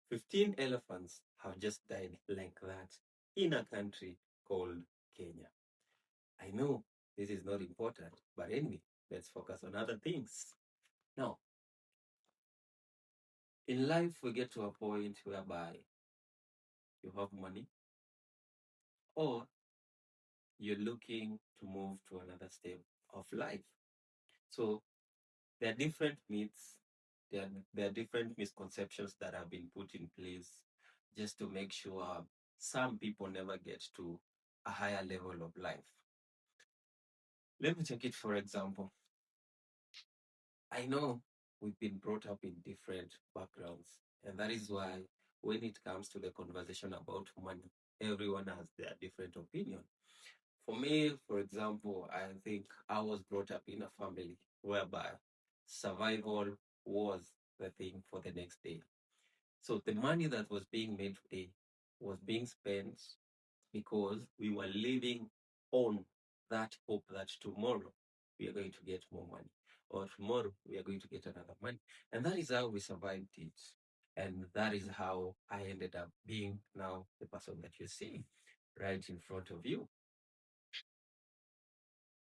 15 elephants have just died like that in a country called Kenya. I know this is not important, but anyway, let's focus on other things. Now, in life, we get to a point whereby you have money or you're looking to move to another step of life. So there are different myths, there are different misconceptions that have been put in place just to make sure some people never get to a higher level of life. Let me take it for example. I know we've been brought up in different backgrounds, and that is why when it comes to the conversation about money, everyone has their different opinion. For me, for example, I think I was brought up in a family whereby survival was the thing for the next day. So the money that was being made today was being spent because we were living on that hope that tomorrow we are going to get more money, or tomorrow we are going to get another money. And that is how we survived it. And that is how I ended up being now the person that you see right in front of you.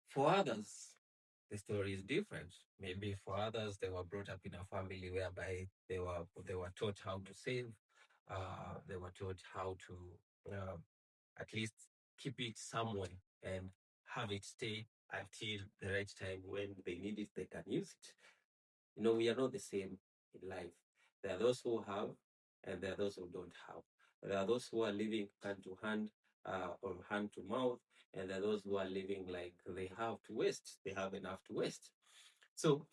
For others, the story is different. Maybe for others, they were brought up in a family whereby they were taught how to save. They were taught how to at least keep it somewhere and have it stay until the right time when they need it, they can use it. We are not the same in life. There are those who have, and there are those who don't have. There are those who are living hand to hand or hand to mouth, and there are those who are living like they have to waste. They have enough to waste. So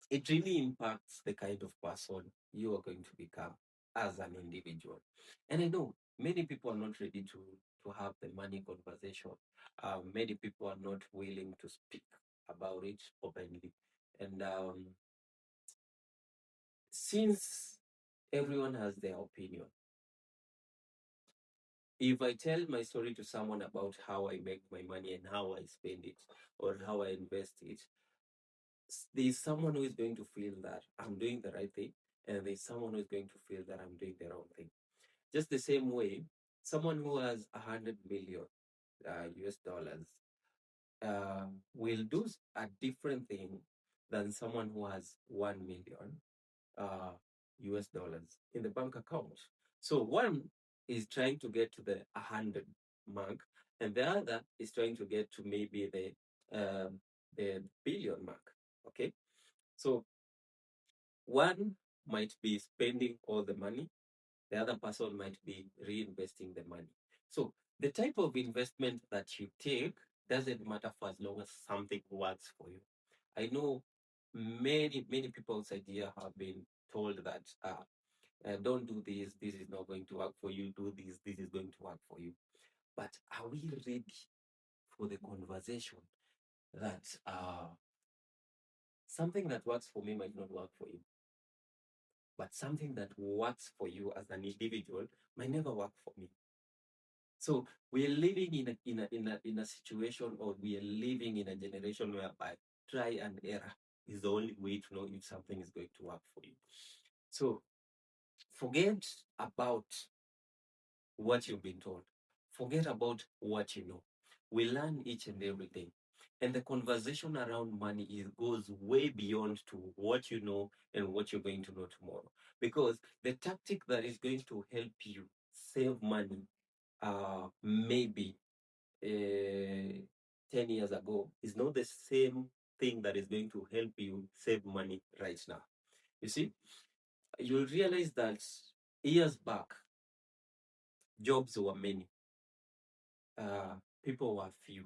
it really impacts the kind of person you are going to become as an individual. And I know many people are not ready to have the money conversation. Many people are not willing to speak about it openly. And since everyone has their opinion, if I tell my story to someone about how I make my money and how I spend it or how I invest it, there's someone who is going to feel that I'm doing the right thing, and there's someone who is going to feel that I'm doing the wrong thing. Just the same way, someone who has 100 million US dollars will do a different thing than someone who has 1 million uh, US dollars in the bank account. So one is trying to get to the 100 mark, and the other is trying to get to maybe the billion mark. Okay, so one might be spending all the money, the other person might be reinvesting the money. So the type of investment that you take doesn't matter for as long as something works for you. I know many people's idea have been told that don't do this, this is not going to work for you, do this is going to work for you. But are we ready for the conversation that something that works for me might not work for you, but something that works for you as an individual might never work for me? So we are living in a situation, or we are living in a generation whereby try and error is the only way to know if something is going to work for you. So forget about what you've been told. Forget about what you know. We learn each and every day. And the conversation around money goes way beyond to what you know and what you're going to know tomorrow. Because the tactic that is going to help you save money maybe 10 years ago is not the same thing that is going to help you save money right now. You see, you'll realize that years back, jobs were many, people were few.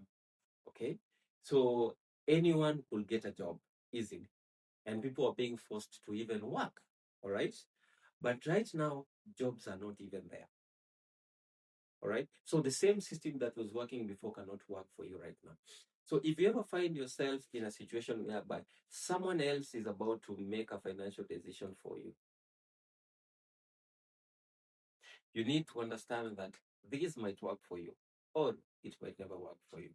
Okay, so anyone could get a job easily, and people are being forced to even work. All right, but right now, jobs are not even there. All right, so the same system that was working before cannot work for you right now. So if you ever find yourself in a situation whereby someone else is about to make a financial decision for you, you need to understand that this might work for you or it might never work for you.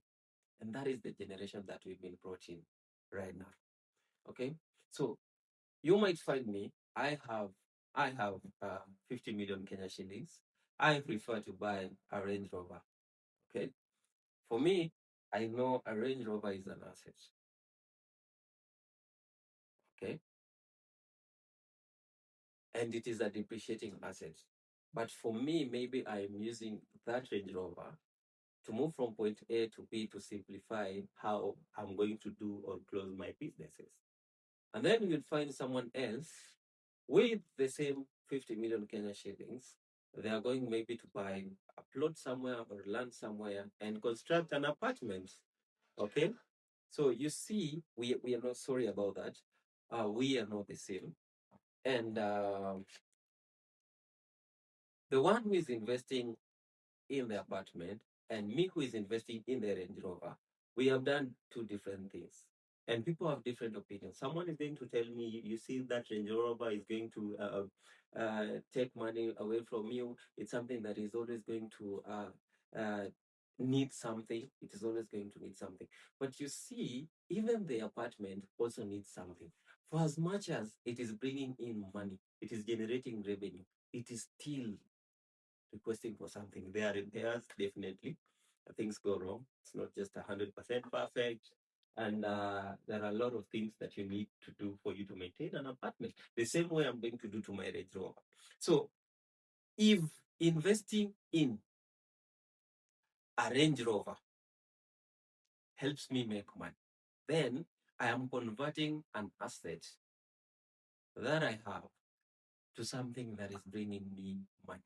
And that is the generation that we've been brought in right now. Okay, so you might find me, I have I have 50 million Kenya shillings. I prefer to buy a Range Rover. Okay. For me, I know a Range Rover is an asset. Okay. And it is a depreciating asset. But for me, maybe I'm using that Range Rover to move from point A to B to simplify how I'm going to do or close my businesses. And then you'll find someone else with the same 50 million Kenya shillings. They are going maybe to buy a plot somewhere or land somewhere and construct an apartment. Okay. So you see, we are not sorry about that. We are not the same. And the one who is investing in the apartment and me who is investing in the Range Rover, we have done two different things. And people have different opinions. Someone is going to tell me, you see, that Range Rover is going to take money away from you. It's something that is always going to need something. It is always going to need something. But you see, even the apartment also needs something. For as much as it is bringing in money, it is generating revenue, it is still requesting for something. There are repairs, definitely. Things go wrong. It's not just 100% perfect. And there are a lot of things that you need to do for you to maintain an apartment. The same way I'm going to do to my Range Rover. So if investing in a Range Rover helps me make money, then I am converting an asset that I have to something that is bringing me money.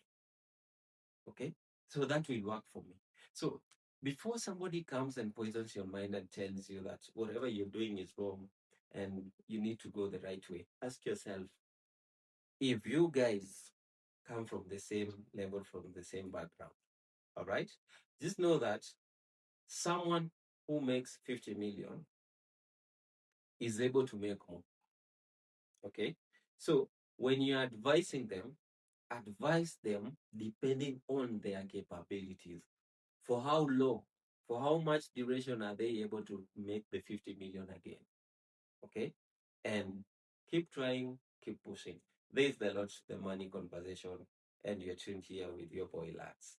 Okay? So that will work for me. So before somebody comes and poisons your mind and tells you that whatever you're doing is wrong and you need to go the right way, ask yourself, if you guys come from the same level, from the same background, all right? Just know that someone who makes 50 million is able to make more. Okay? So when you're advising them, advise them depending on their capabilities. For how long, for how much duration are they able to make the 50 million again? Okay. And keep trying, keep pushing. This is the Lord the Money conversation, and you're tuned here with your boy Lads.